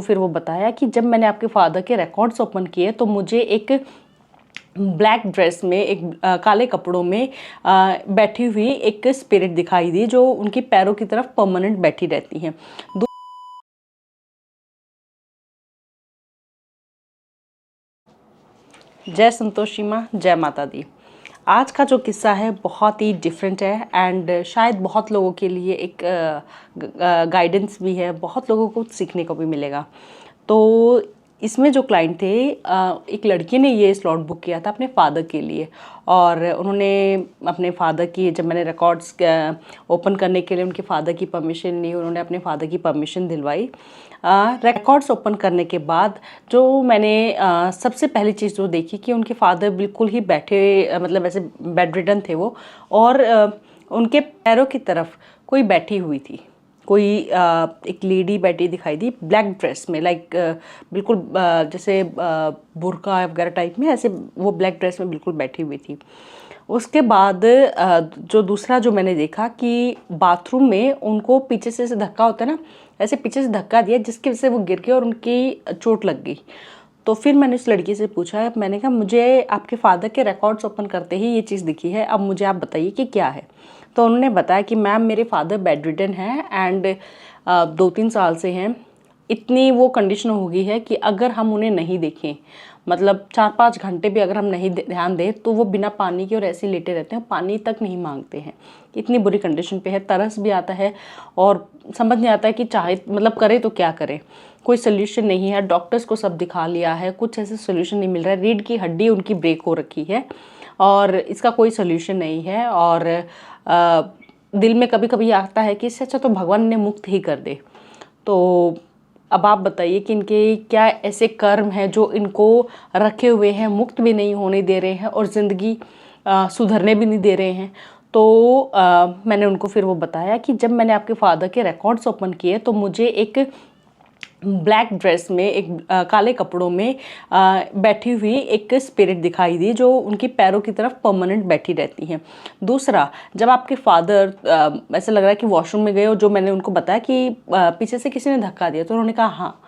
फिर वो बताया कि जब मैंने आपके फादर के रिकॉर्ड्स ओपन किए तो मुझे एक ब्लैक ड्रेस में एक काले कपड़ों में बैठी हुई एक स्पिरिट दिखाई दी जो उनकी पैरों की तरफ परमानेंट बैठी रहती हैं। जय संतोषी माँ, जय माता दी। आज का जो किस्सा है बहुत ही डिफरेंट है एंड शायद बहुत लोगों के लिए एक गाइडेंस भी है, बहुत लोगों को सीखने को भी मिलेगा। तो इसमें जो क्लाइंट थे, एक लड़की ने ये स्लॉट बुक किया था अपने फादर के लिए और उन्होंने अपने फादर की, जब मैंने रिकॉर्ड्स ओपन करने के लिए उनके फादर की परमिशन ली, उन्होंने अपने फादर की परमिशन दिलवाई। रिकॉर्ड्स ओपन करने के बाद जो मैंने सबसे पहली चीज़ जो देखी कि उनके फादर बिल्कुल ही बैठे, मतलब ऐसे बेड रिडन थे वो, और उनके पैरों की तरफ कोई बैठी हुई थी, कोई एक लेडी बैठी दिखाई दी ब्लैक ड्रेस में, लाइक बिल्कुल जैसे बुर्का वगैरह टाइप में, ऐसे वो ब्लैक ड्रेस में बिल्कुल बैठी हुई थी। उसके बाद जो दूसरा जो मैंने देखा कि बाथरूम में उनको पीछे से धक्का होता है ना, ऐसे पीछे से धक्का दिया जिसकी वजह से वो गिर गए और उनकी चोट लग गई। तो फिर मैंने उस लड़की से पूछा, मैंने कहा मुझे आपके फादर के रिकॉर्ड्स ओपन करते ही ये चीज़ दिखी है, अब मुझे आप बताइए कि क्या है। तो उन्होंने बताया कि मैम मेरे फादर बेड रिडन हैं एंड 2-3 साल से हैं। इतनी वो कंडीशन हो गई है कि अगर हम उन्हें नहीं देखें, मतलब 4-5 घंटे भी अगर हम नहीं ध्यान दें तो वो बिना पानी के और ऐसे लेटे रहते हैं, पानी तक नहीं मांगते हैं। इतनी बुरी कंडीशन पे है, तरस भी आता है और समझ नहीं आता है कि चाहे मतलब करे तो क्या करे, कोई सोल्यूशन नहीं है। डॉक्टर्स को सब दिखा लिया है, कुछ ऐसे सोल्यूशन नहीं मिल रहा है। रीढ़ की हड्डी उनकी ब्रेक हो रखी है और इसका कोई सोल्यूशन नहीं है। और दिल में कभी कभी आता है कि इससे अच्छा तो भगवान ने मुक्त ही कर दे। तो अब आप बताइए कि इनके क्या ऐसे कर्म हैं जो इनको रखे हुए हैं, मुक्त भी नहीं होने दे रहे हैं और ज़िंदगी सुधरने भी नहीं दे रहे हैं। तो मैंने उनको फिर वो बताया कि जब मैंने आपके फादर के रिकॉर्ड्स ओपन किए तो मुझे एक ब्लैक ड्रेस में एक काले कपड़ों में बैठी हुई एक स्पिरिट दिखाई दी जो उनकी पैरों की तरफ परमानेंट बैठी रहती हैं। दूसरा, जब आपके फादर ऐसा लग रहा है कि वॉशरूम में गए और जो मैंने उनको बताया कि पीछे से किसी ने धक्का दिया, तो उन्होंने कहा हाँ,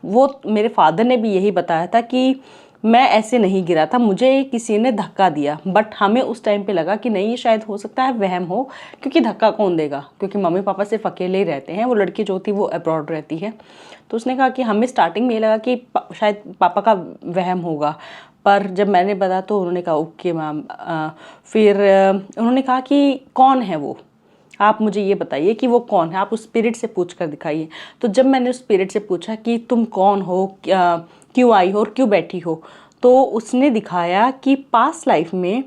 वो मेरे फादर ने भी यही बताया था कि मैं ऐसे नहीं गिरा था, मुझे किसी ने धक्का दिया। बट हमें उस टाइम पे लगा कि नहीं, ये शायद हो सकता है वहम हो, क्योंकि धक्का कौन देगा, क्योंकि मम्मी पापा सिर्फ अकेले ही रहते हैं, वो लड़की जो थी वो अब्रॉड रहती है। तो उसने कहा कि हमें स्टार्टिंग में ये लगा कि शायद पापा का वहम होगा, पर जब मैंने बताया तो उन्होंने कहा ओके मैम। फिर उन्होंने कहा कि कौन है वो, आप मुझे ये बताइए कि वो कौन है, आप उस स्पिरिट से पूछ कर दिखाइए। तो जब मैंने उस स्पिरिट से पूछा कि तुम कौन हो, क्यों आई हो और क्यों बैठी हो, तो उसने दिखाया कि पास्ट लाइफ में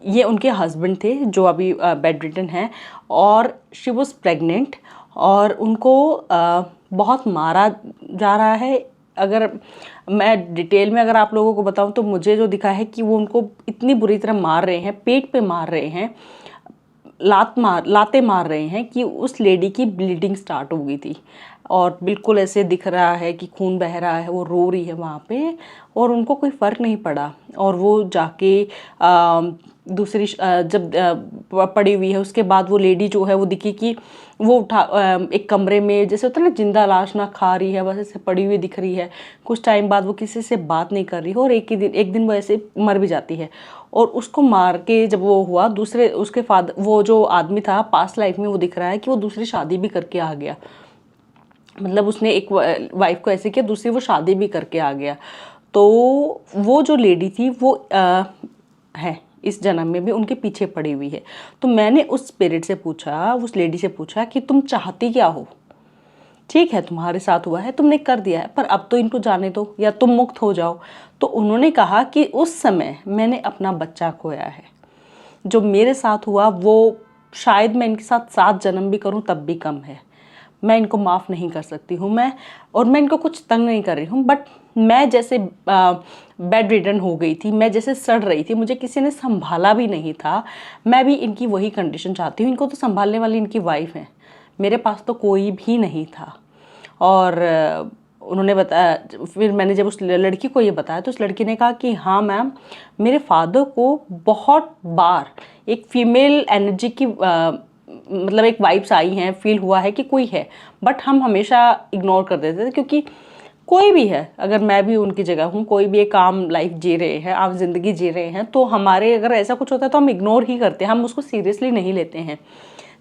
ये उनके हस्बैंड थे जो अभी बेड रिडन हैं और शी वॉज प्रेग्नेंट और उनको बहुत मारा जा रहा है। अगर मैं डिटेल में अगर आप लोगों को बताऊं तो मुझे जो दिखा है कि वो उनको इतनी बुरी तरह मार रहे हैं, पेट पे मार रहे हैं, लाते मार रहे हैं कि उस लेडी की ब्लीडिंग स्टार्ट हो गई थी और बिल्कुल ऐसे दिख रहा है कि खून बह रहा है, वो रो रही है वहाँ पे और उनको कोई फ़र्क नहीं पड़ा। और वो जाके दूसरी जब पड़ी हुई है उसके बाद वो लेडी जो है वो दिखी कि वो उठा एक कमरे में, जैसे होता है ना जिंदा लाश ना खा रही है, बस ऐसे पड़ी हुई दिख रही है। कुछ टाइम बाद वो किसी से बात नहीं कर रही है और एक दिन वो ऐसे मर भी जाती है। और उसको मार के जब वो हुआ, दूसरे उसके फादर, वो जो आदमी था पास्ट लाइफ में, वो दिख रहा है कि वो दूसरी शादी भी करके आ गया, मतलब उसने एक वाइफ को ऐसे किया, दूसरी वो शादी भी करके आ गया। तो वो जो लेडी थी वो है इस जन्म में भी उनके पीछे पड़ी हुई है। तो मैंने उस स्पिरिट से पूछा, उस लेडी से पूछा कि तुम चाहती क्या हो, ठीक है तुम्हारे साथ हुआ है, तुमने कर दिया है, पर अब तो इनको जाने दो या तुम मुक्त हो जाओ। तो उन्होंने कहा कि उस समय मैंने अपना बच्चा खोया है, जो मेरे साथ हुआ वो शायद मैं इनके साथ 7 जन्म भी करूं तब भी कम है। मैं इनको माफ़ नहीं कर सकती हूँ मैं, और मैं इनको कुछ तंग नहीं कर रही हूँ, बट मैं जैसे बेड रिडन हो गई थी, मैं जैसे सड़ रही थी, मुझे किसी ने संभाला भी नहीं था, मैं भी इनकी वही कंडीशन चाहती हूँ। इनको तो संभालने वाली इनकी वाइफ है, मेरे पास तो कोई भी नहीं था। और उन्होंने बताया, फिर मैंने जब उस लड़की को ये बताया तो उस लड़की ने कहा कि हाँ मैम, मेरे फादर को बहुत बार एक फीमेल एनर्जी की मतलब एक वाइब्स आई हैं, फील हुआ है कि कोई है, बट हम हमेशा इग्नोर कर देते थे। क्योंकि कोई भी है, अगर मैं भी उनकी जगह हूँ, कोई भी एक आम लाइफ जी रहे हैं, आप ज़िंदगी जी रहे हैं, तो हमारे अगर ऐसा कुछ होता है तो हम इग्नोर ही करते हैं, हम उसको सीरियसली नहीं लेते हैं।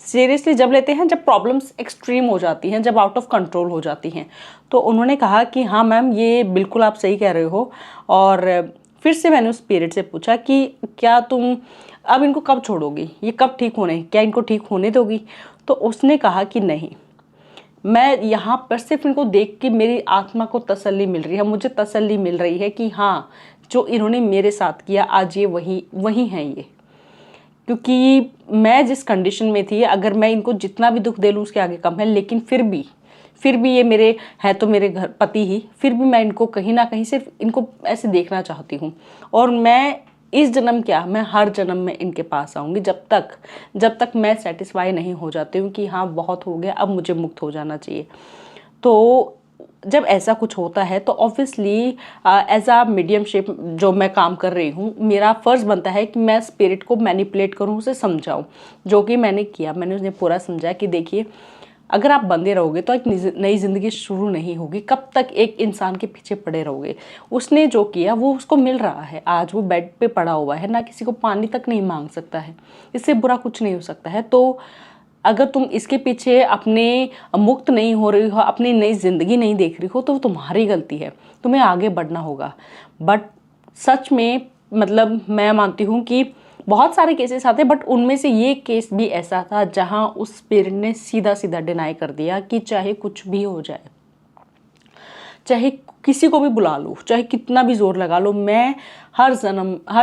सीरियसली जब लेते हैं जब प्रॉब्लम्स एक्सट्रीम हो जाती हैं, जब आउट ऑफ कंट्रोल हो जाती हैं। तो उन्होंने कहा कि हाँ मैम, ये बिल्कुल आप सही कह रहे हो। और फिर से मैंने उस स्पिरिट से पूछा कि क्या तुम अब इनको कब छोड़ोगी, ये कब ठीक होने, क्या इनको ठीक होने दोगी? तो उसने कहा कि नहीं, मैं यहाँ पर सिर्फ इनको देख के मेरी आत्मा को तसल्ली मिल रही है, मुझे तसल्ली मिल रही है कि हाँ, जो इन्होंने मेरे साथ किया आज ये वही वही हैं ये। क्योंकि मैं जिस कंडीशन में थी, अगर मैं इनको जितना भी दुख दे लूँ उसके आगे कम है, लेकिन फिर भी ये मेरे हैं तो मेरे घर पति ही, फिर भी मैं इनको कहीं ना कहीं सिर्फ इनको ऐसे देखना चाहती हूँ। और मैं इस जन्म क्या, मैं हर जन्म में इनके पास आऊँगी जब तक मैं सेटिस्फाई नहीं हो जाती हूँ कि हाँ बहुत हो गया, अब मुझे मुक्त हो जाना चाहिए। तो जब ऐसा कुछ होता है तो ऑब्वियसली एज अ मीडियमशिप जो मैं काम कर रही हूँ, मेरा फ़र्ज़ बनता है कि मैं स्पिरिट को मैनिपुलेट करूँ, उसे समझाऊँ, जो कि मैंने किया। मैंने उन्हें पूरा समझाया कि देखिए, अगर आप बंधे रहोगे तो एक नई ज़िंदगी शुरू नहीं होगी। कब तक एक इंसान के पीछे पड़े रहोगे? उसने जो किया वो उसको मिल रहा है, आज वो बेड पे पड़ा हुआ है, ना किसी को पानी तक नहीं मांग सकता है, इससे बुरा कुछ नहीं हो सकता है। तो अगर तुम इसके पीछे अपने मुक्त नहीं हो रही हो, अपनी नई ज़िंदगी नहीं देख रही हो, तो तुम्हारी गलती है, तुम्हें आगे बढ़ना होगा। बट सच में मतलब मैं मानती हूँ कि बहुत सारे केसेस आते हैं, बट उनमें से ये केस भी ऐसा था जहाँ उस पेरेंट ने सीधा सीधा डिनाई कर दिया कि चाहे कुछ भी हो जाए, चाहे किसी को भी बुला लो, चाहे कितना भी जोर लगा लो, मैं हर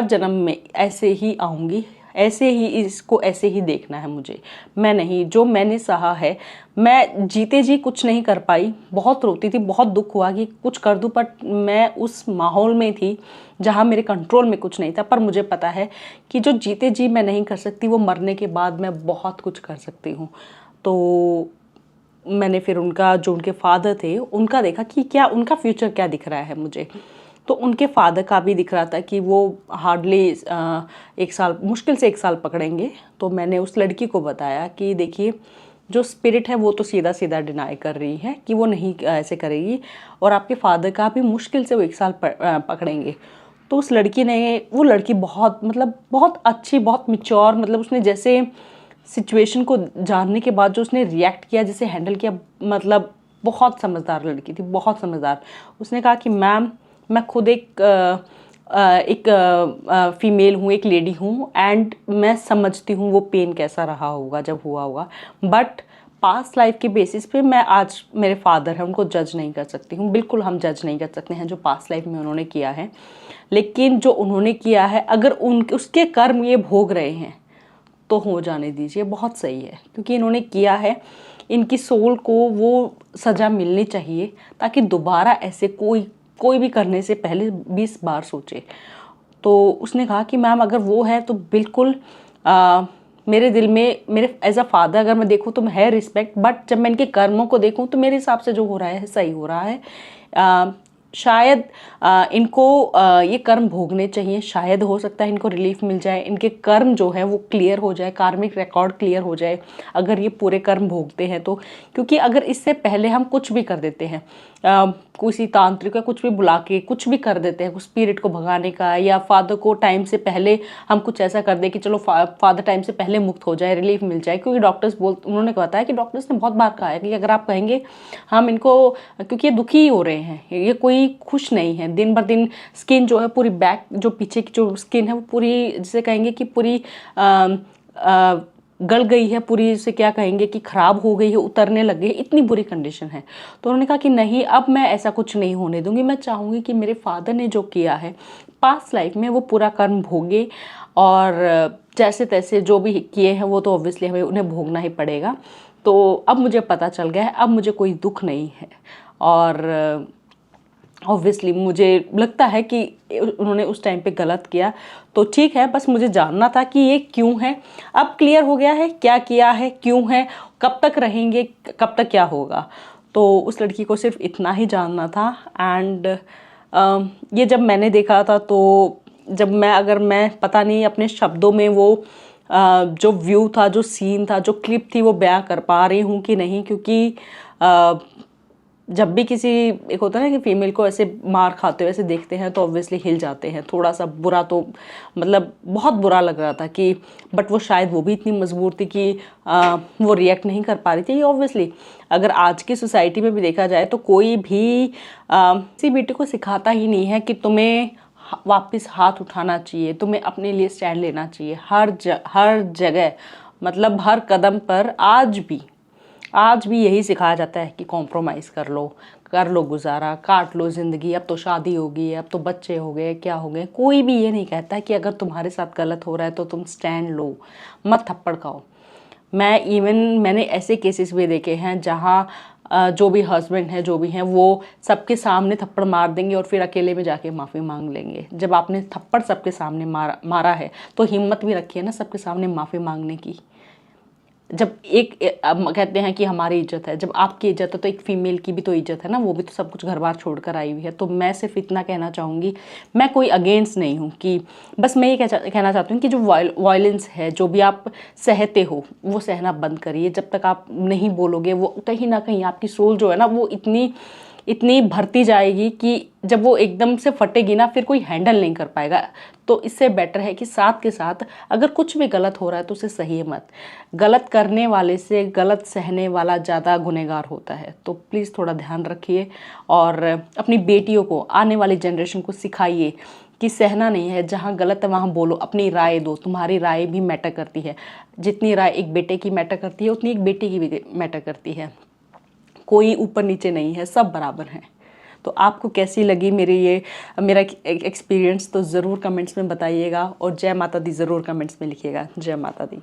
जन्म में ऐसे ही आऊँगी, ऐसे ही इसको ऐसे ही देखना है मुझे। मैं नहीं, जो मैंने सहा है, मैं जीते जी कुछ नहीं कर पाई, बहुत रोती थी, बहुत दुख हुआ कि कुछ कर दूं, बट मैं उस माहौल में थी जहाँ मेरे कंट्रोल में कुछ नहीं था। पर मुझे पता है कि जो जीते जी मैं नहीं कर सकती, वो मरने के बाद मैं बहुत कुछ कर सकती हूँ। तो मैंने फिर उनका, जो उनके फादर थे, उनका देखा कि क्या उनका फ्यूचर क्या दिख रहा है मुझे। तो उनके फादर का भी दिख रहा था कि वो हार्डली 1 साल, मुश्किल से 1 साल पकड़ेंगे। तो मैंने उस लड़की को बताया कि देखिए, जो स्पिरिट है वो तो सीधा सीधा डिनाई कर रही है कि वो नहीं ऐसे करेगी, और आपके फादर का भी मुश्किल से वो 1 साल पकड़ेंगे। तो उस लड़की ने, वो लड़की बहुत मतलब बहुत अच्छी, बहुत मिच्योर, मतलब उसने जैसे सिचुएशन को जानने के बाद जो उसने रिएक्ट किया, जैसे हैंडल किया, मतलब बहुत समझदार लड़की थी, बहुत समझदार। उसने कहा कि मैम, मैं खुद एक फीमेल हूँ, एक लेडी हूँ, एंड मैं समझती हूँ वो पेन कैसा रहा होगा जब हुआ होगा। बट पास्ट लाइफ के बेसिस पे मैं, आज मेरे फादर हैं, उनको जज नहीं कर सकती हूँ, बिल्कुल हम जज नहीं कर सकते हैं जो पास्ट लाइफ में उन्होंने किया है। लेकिन जो उन्होंने किया है, अगर उसके कर्म ये भोग रहे हैं तो हो जाने दीजिए, बहुत सही है। क्योंकि इन्होंने किया है, इनकी सोल को वो सज़ा मिलनी चाहिए, ताकि दोबारा ऐसे कोई भी करने से पहले 20 बार सोचे। तो उसने कहा कि मैम, अगर वो है तो बिल्कुल मेरे दिल में, मेरे एज अ फादर अगर मैं देखूँ तो है रिस्पेक्ट, बट जब मैं इनके कर्मों को देखूँ तो मेरे हिसाब से जो हो रहा है सही हो रहा है। शायद इनको ये कर्म भोगने चाहिए, शायद हो सकता है इनको रिलीफ मिल जाए, इनके कर्म जो है वो क्लियर हो जाए, कार्मिक रिकॉर्ड क्लियर हो जाए अगर ये पूरे कर्म भोगते हैं तो। क्योंकि अगर इससे पहले हम कुछ भी कर देते हैं, किसी तांत्रिक या कुछ भी बुला के कुछ भी कर देते हैं, स्पिरिट को भगाने का, या फादर को टाइम से पहले हम कुछ ऐसा कर दे कि चलो फादर टाइम से पहले मुक्त हो जाए, रिलीफ मिल जाए। क्योंकि उन्होंने बताया कि डॉक्टर्स ने बहुत बार कहा है कि अगर आप कहेंगे हम इनको, क्योंकि ये दुखी हो रहे हैं, ये कोई खुश नहीं है, दिन बर दिन स्किन जो है पूरी, बैक जो पीछे की जो स्किन है वो पूरी, जिसे कहेंगे कि पूरी गल गई है पूरी, इसे क्या कहेंगे कि खराब हो गई है, उतरने लग गई है, इतनी बुरी कंडीशन है। तो उन्होंने कहा कि नहीं, अब मैं ऐसा कुछ नहीं होने दूंगी, मैं चाहूँगी कि मेरे फादर ने जो किया है पास्ट लाइफ में वो पूरा कर्म भोगे, और जैसे तैसे जो भी किए हैं वो तो ऑब्वियसली हमें उन्हें भोगना ही पड़ेगा। तो अब मुझे पता चल गया है, अब मुझे कोई दुख नहीं है। और ऑब्वियसली मुझे लगता है कि उन्होंने उस टाइम पे गलत किया, तो ठीक है, बस मुझे जानना था कि ये क्यों है। अब क्लियर हो गया है क्या किया है, क्यों है, कब तक रहेंगे, कब तक क्या होगा। तो उस लड़की को सिर्फ इतना ही जानना था। एंड ये जब मैंने देखा था, तो जब मैं, अगर मैं पता नहीं अपने शब्दों में वो जो व्यू था, जो सीन था, जो क्लिप थी वो बयां कर पा रही हूँ कि नहीं, क्योंकि जब भी किसी एक होता है ना कि फीमेल को ऐसे मार खाते हुए ऐसे देखते हैं तो ऑब्वियसली हिल जाते हैं, थोड़ा सा बुरा तो मतलब बहुत बुरा लग रहा था कि, बट वो शायद वो भी इतनी मजबूर थी कि वो रिएक्ट नहीं कर पा रही थी। ऑब्वियसली अगर आज की सोसाइटी में भी देखा जाए तो कोई भी किसी बेटे को सिखाता ही नहीं है कि तुम्हें वापस हाथ उठाना चाहिए, तुम्हें अपने लिए स्टैंड लेना चाहिए। हर जगह मतलब हर कदम पर आज भी यही सिखाया जाता है कि कॉम्प्रोमाइज़ कर लो गुजारा, काट लो ज़िंदगी, अब तो शादी होगी, अब तो बच्चे हो गए, क्या हो गए। कोई भी ये नहीं कहता कि अगर तुम्हारे साथ गलत हो रहा है तो तुम स्टैंड लो, मत थप्पड़ खाओ। मैंने ऐसे केसेस भी देखे हैं जहाँ जो भी हस्बैंड है, जो भी हैं, वो सबके सामने थप्पड़ मार देंगे और फिर अकेले में जाके माफ़ी मांग लेंगे। जब आपने थप्पड़ सबके सामने मारा है तो हिम्मत भी रखी है ना सबके सामने माफ़ी मांगने की। जब कहते हैं कि हमारी इज्जत है, जब आपकी इज्जत है तो एक फीमेल की भी तो इज्जत है ना, वो भी तो सब कुछ घर बार छोड़ कर आई हुई है। तो मैं सिर्फ इतना कहना चाहूँगी, मैं कोई अगेंस्ट नहीं हूँ, कि बस मैं ये कहना चाहती हूँ कि जो वायलेंस है, जो भी आप सहते हो वो सहना बंद करिए। जब तक आप नहीं बोलोगे वो कहीं ना कहीं आपकी सोल जो है ना वो इतनी भरती जाएगी कि जब वो एकदम से फटेगी ना फिर कोई हैंडल नहीं कर पाएगा। तो इससे बेटर है कि साथ के साथ अगर कुछ भी गलत हो रहा है तो उसे सहिए मत। गलत करने वाले से गलत सहने वाला ज़्यादा गुनहगार होता है। तो प्लीज़ थोड़ा ध्यान रखिए और अपनी बेटियों को, आने वाली जनरेशन को सिखाइए कि सहना नहीं है, जहाँ गलत है वहाँ बोलो, अपनी राय दो। तुम्हारी राय भी मैटर करती है, जितनी राय एक बेटे की मैटर करती है उतनी एक बेटी की भी मैटर करती है। कोई ऊपर नीचे नहीं है, सब बराबर हैं। तो आपको कैसी लगी मेरा एक्सपीरियंस तो ज़रूर कमेंट्स में बताइएगा, और जय माता दी ज़रूर कमेंट्स में लिखिएगा। जय माता दी।